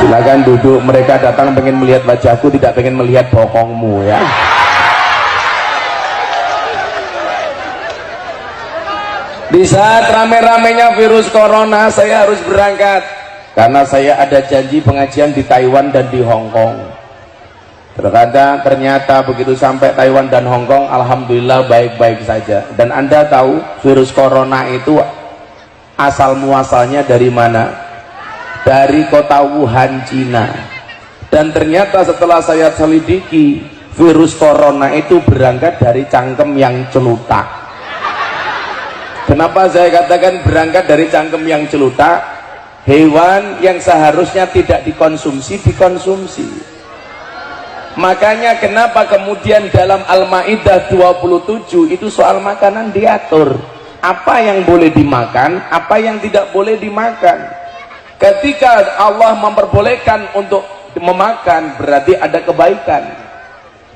Silakan duduk, mereka datang pengen melihat wajahku, tidak pengen melihat bokongmu ya. Di saat rame-ramenya virus corona saya harus berangkat karena saya ada janji pengajian di Taiwan dan di Hong Kong. Ternyata begitu sampai Taiwan dan Hong Kong, alhamdulillah baik-baik saja. Dan Anda tahu virus corona itu asal muasalnya dari mana? Dari kota Wuhan, Cina. Dan ternyata setelah saya selidiki, virus corona itu berangkat dari cangkem yang celutak. Kenapa saya katakan berangkat dari cangkem yang celutak? Hewan yang seharusnya tidak dikonsumsi, dikonsumsi. Makanya kenapa kemudian dalam Al-Maidah 27 itu soal makanan diatur. Apa yang boleh dimakan, apa yang tidak boleh dimakan. Ketika Allah memperbolehkan untuk memakan, berarti ada kebaikan.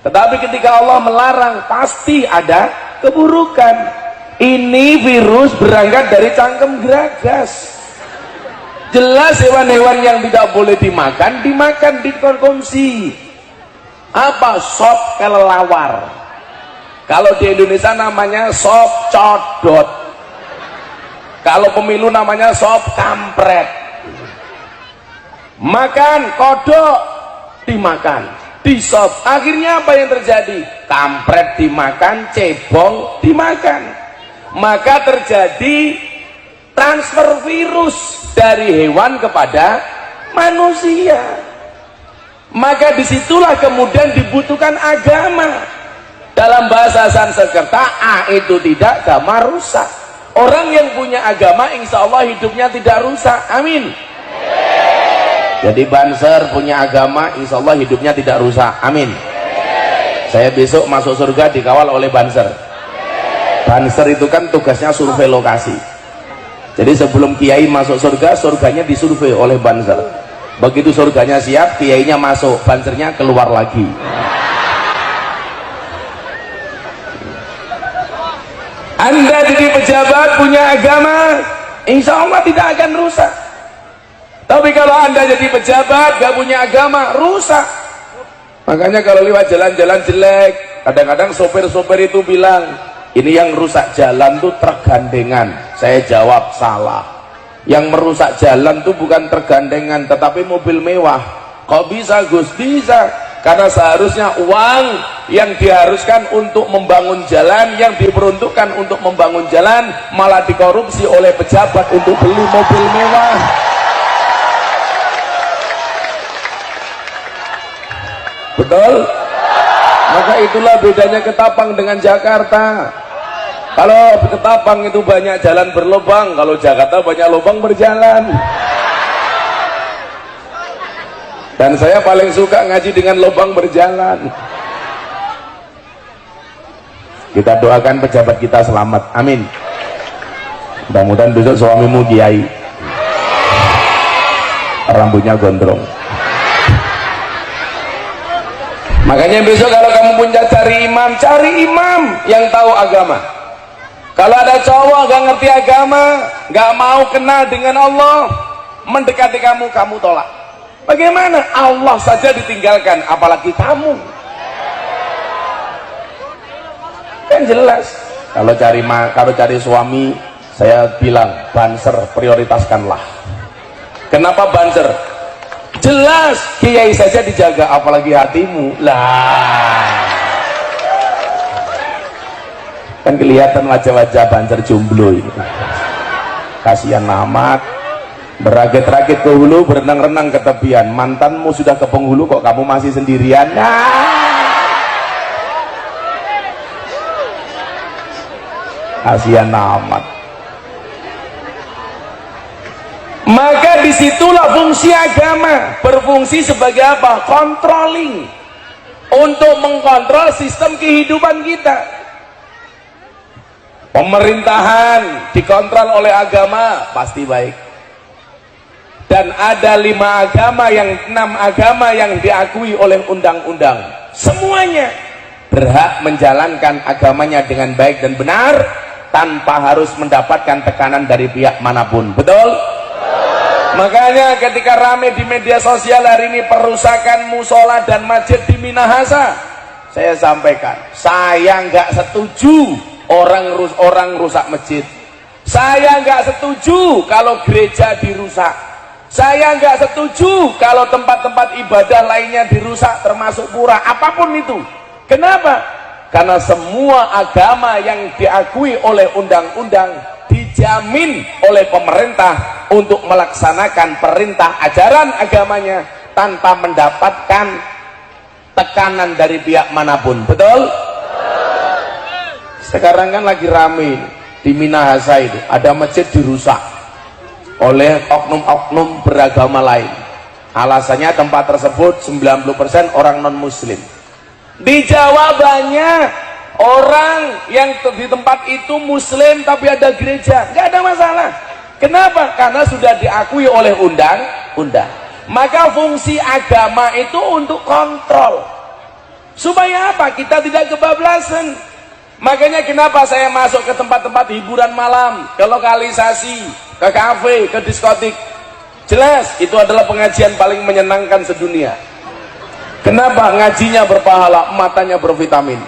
Tetapi ketika Allah melarang, pasti ada keburukan. Ini virus berangkat dari cangkem geragas. Jelas hewan-hewan yang tidak boleh dimakan, dikonsumsi. Apa? Sop kelelawar. Kalau di Indonesia namanya sop codot. Kalau pemilu namanya sop kampret. Makan kodok dimakan, disop. Akhirnya apa yang terjadi? Kampret dimakan, cebong dimakan. Maka terjadi transfer virus dari hewan kepada manusia. Maka disitulah kemudian dibutuhkan agama. Dalam bahasa Sanskerta, A itu tidak, agama rusak. Orang yang punya agama insya Allah hidupnya tidak rusak. Amin. Jadi Banser punya agama, insya Allah hidupnya tidak rusak. Amin. Saya besok masuk surga dikawal oleh Banser. Banser itu kan tugasnya survei lokasi. Jadi sebelum kiai masuk surga, surganya disurvei oleh Banser. Begitu surganya siap, kiainya masuk, Bansernya keluar lagi. Anda jadi pejabat punya agama, insya Allah tidak akan rusak. Tapi kalau Anda jadi pejabat gak punya agama, rusak. Makanya kalau lewat jalan-jalan jelek, kadang-kadang sopir-sopir itu bilang, ini yang rusak jalan tuh truk gandengan. Saya jawab salah. Yang merusak jalan tuh bukan truk gandengan, tetapi mobil mewah. Kok bisa Gus? Bisa. Karena seharusnya uang yang diharuskan untuk membangun jalan, yang diperuntukkan untuk membangun jalan, malah dikorupsi oleh pejabat untuk beli mobil mewah. Betul? Maka itulah bedanya Ketapang dengan Jakarta. Kalau Ketapang itu banyak jalan berlubang, kalau Jakarta banyak lubang berjalan. Dan saya paling suka ngaji dengan lubang berjalan. Kita doakan pejabat kita selamat, amin. Mudah-mudahan besok suamimu kiai, rambutnya gondrong. Makanya besok kalau kamu punya cari imam yang tahu agama. Kalau ada cowok gak ngerti agama, gak mau kenal dengan Allah, mendekati kamu tolak. Bagaimana? Allah saja ditinggalkan, apalagi kamu. Kan jelas. Kalau cari suami, saya bilang Banser prioritaskanlah. Kenapa Banser? Jelas kiai saja dijaga, apalagi hatimu lah. Kan kelihatan wajah-wajah Banser jomblo ini. Kasihan amat, berakit-rakit ke hulu, berenang-renang ke tepian. Mantanmu sudah ke penghulu, kok kamu masih sendirian? Kasihan amat. Maka disitulah fungsi agama, berfungsi sebagai apa? Controlling, untuk mengkontrol sistem kehidupan kita. Pemerintahan dikontrol oleh agama, pasti baik. Dan ada 6 agama yang diakui oleh undang-undang. Semuanya berhak menjalankan agamanya dengan baik dan benar, tanpa harus mendapatkan tekanan dari pihak manapun. Betul? Makanya ketika rame di media sosial hari ini perusakan musola dan masjid di Minahasa, saya sampaikan, saya nggak setuju orang rusak masjid. Saya nggak setuju kalau gereja dirusak. Saya nggak setuju kalau tempat-tempat ibadah lainnya dirusak, termasuk pura, apapun itu. Kenapa? Karena semua agama yang diakui oleh undang-undang dijamin oleh pemerintah untuk melaksanakan perintah ajaran agamanya tanpa mendapatkan tekanan dari pihak manapun. Betul? Sekarang kan lagi rame di Minahasa itu, ada masjid dirusak oleh oknum-oknum beragama lain. Alasannya tempat tersebut 90% orang non muslim. Di Jawa banyak orang yang di tempat itu muslim tapi ada gereja, nggak ada masalah. Kenapa? Karena sudah diakui oleh undang-undang. Maka fungsi agama itu untuk kontrol. Supaya apa? Kita tidak kebablasan. Makanya kenapa saya masuk ke tempat-tempat hiburan malam, ke lokalisasi, ke kafe, ke diskotik. Jelas itu adalah pengajian paling menyenangkan sedunia. Kenapa? Ngajinya berpahala, matanya bervitamin.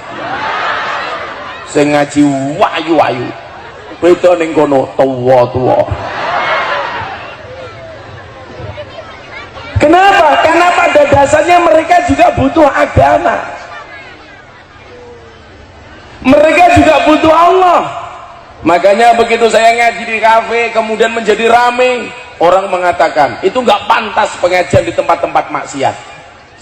Saya ngaji wayu-wayu, beda ning kono tuwa-tuwa. Kenapa? Karena pada dasarnya mereka juga butuh agama. Mereka juga butuh Allah. Makanya begitu saya ngaji di kafe kemudian menjadi rame, orang mengatakan itu nggak pantas pengajian di tempat-tempat maksiat.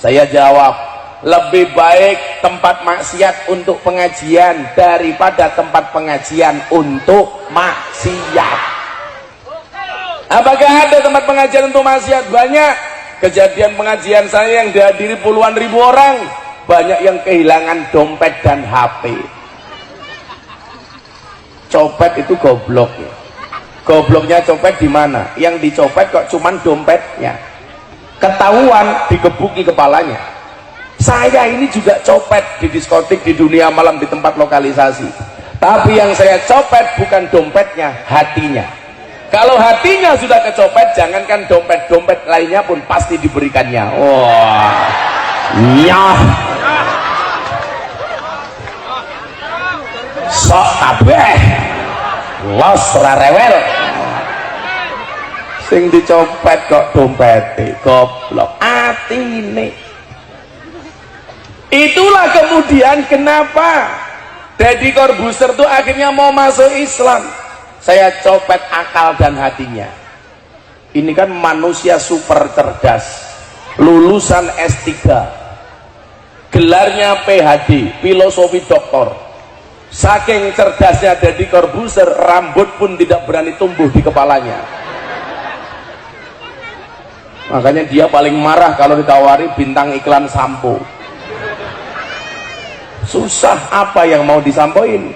Saya jawab, lebih baik tempat maksiat untuk pengajian daripada tempat pengajian untuk maksiat. Apakah ada tempat pengajian untuk maksiat? Banyak. Kejadian pengajian saya yang dihadiri puluhan ribu orang, banyak yang kehilangan dompet dan HP. Copet itu goblok ya. Gobloknya copet di mana? Yang dicopet kok cuman dompetnya. Ketahuan digebuki kepalanya. Saya ini juga copet di diskotik, di dunia malam, di tempat lokalisasi. Tapi yang saya copet bukan dompetnya, hatinya. Kalau hatinya sudah kecopet, jangankan dompet-dompet lainnya pun pasti diberikannya. Wah, iya. Sok kabeh, los rarewel. Sing dicopet kok dompete, goblok. Atine. Itulah kemudian kenapa Deddy Corbuzier tuh akhirnya mau masuk Islam. Saya copet akal dan hatinya. Ini kan manusia super cerdas, lulusan S3, gelarnya PhD, filosofi doktor. Saking cerdasnya Deddy Corbuzier, rambut pun tidak berani tumbuh di kepalanya. Makanya dia paling marah kalau ditawari bintang iklan sampo. Susah, apa yang mau disampaikan?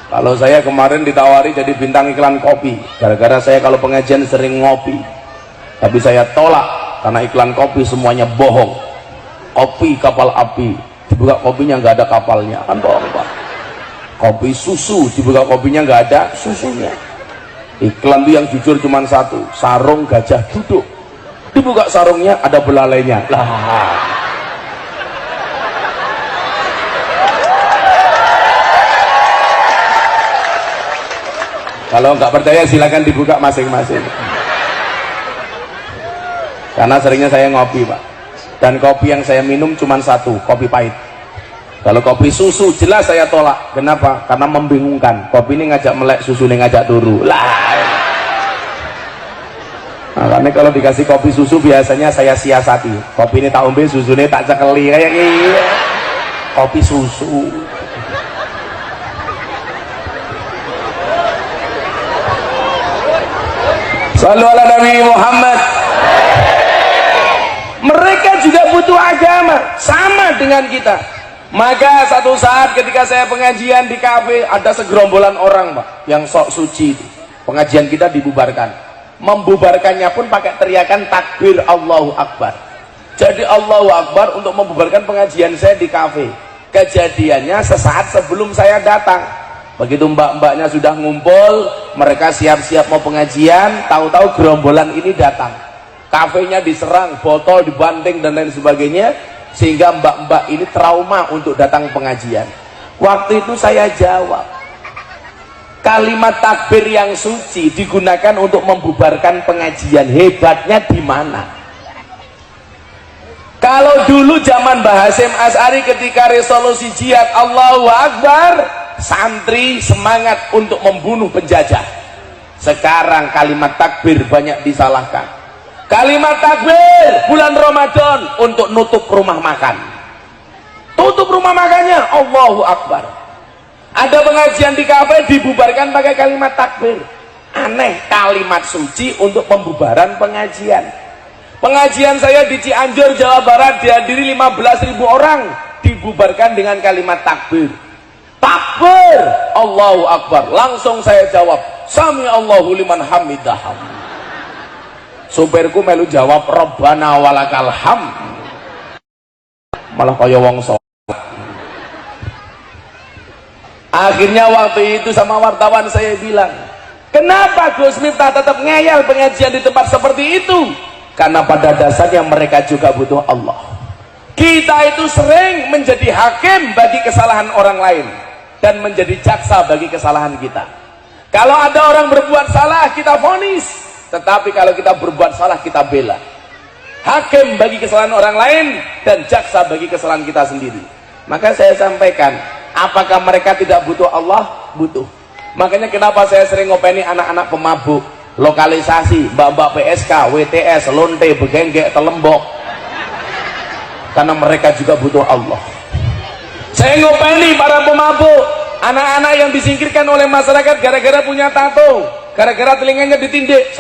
Kalau saya kemarin ditawari jadi bintang iklan kopi, gara-gara saya kalau pengajian sering ngopi, tapi saya tolak karena iklan kopi semuanya bohong. Kopi kapal api, dibuka kopinya nggak ada kapalnya, kan bohong Pak. Kopi susu, dibuka kopinya nggak ada susunya. Iklan itu yang jujur cuma satu, sarung gajah duduk, dibuka sarungnya ada belalainya lah. Kalau nggak percaya silakan dibuka masing-masing. Karena seringnya saya ngopi Pak, dan kopi yang saya minum cuma satu, kopi pahit. Kalau kopi susu jelas saya tolak. Kenapa? Karena membingungkan. Kopi ini ngajak melek, susu ini ngajak turu lah. Makanya kalau dikasih kopi susu biasanya saya siasati. Kopi ini tak ombe, susu ini tak cekeli kayak gini. Kopi susu. Sallu ala Nabi Muhammad. Mereka juga butuh agama sama dengan kita. Maka satu saat ketika saya pengajian di kafe, ada segerombolan orang Pak yang sok suci. Pengajian kita dibubarkan. Membubarkannya pun pakai teriakan takbir Allahu Akbar. Jadi Allahu Akbar untuk membubarkan pengajian saya di kafe. Kejadiannya sesaat sebelum saya datang. Begitu mbak-mbaknya sudah ngumpul, mereka siap-siap mau pengajian, tahu-tahu gerombolan ini datang. Kafenya diserang, botol dibanting dan lain sebagainya, sehingga mbak-mbak ini trauma untuk datang pengajian. Waktu itu saya jawab, kalimat takbir yang suci digunakan untuk membubarkan pengajian. Hebatnya di mana? Kalau dulu zaman Mbah Hasyim Asy'ari ketika resolusi jihad Allahu Akbar, santri semangat untuk membunuh penjajah. Sekarang kalimat takbir banyak disalahkan. Kalimat takbir bulan Ramadan untuk nutup rumah makan. Tutup rumah makannya, Allahu Akbar. Ada pengajian di kafe dibubarkan pakai kalimat takbir. Aneh, kalimat suci untuk pembubaran pengajian. Pengajian saya di Cianjur, Jawa Barat dihadiri 15.000 orang, dibubarkan dengan kalimat takbir. Takbir, Allahu Akbar. Langsung saya jawab, Sami Allahu liman hamidah. Supirku melu jawab, Rabbana walakal hamd. Malah kaya wong sholat. Akhirnya waktu itu sama wartawan saya bilang, kenapa Gus Miftah tetap ngeyel pengajian di tempat seperti itu? Karena pada dasarnya mereka juga butuh Allah. Kita itu sering menjadi hakim bagi kesalahan orang lain dan menjadi jaksa bagi kesalahan kita. Kalau ada orang berbuat salah, kita vonis. Tetapi kalau kita berbuat salah, kita bela. Hakim bagi kesalahan orang lain dan jaksa bagi kesalahan kita sendiri. Maka saya sampaikan, apakah mereka tidak butuh Allah? Butuh. Makanya kenapa saya sering ngopeni anak-anak pemabuk, lokalisasi, mbak-mbak PSK, WTS, lonte, begenggek, telembok. Karena mereka juga butuh Allah. Saya ngopeni para pemabuk, anak-anak yang disingkirkan oleh masyarakat gara-gara punya tato, gara-gara telinganya ditindik.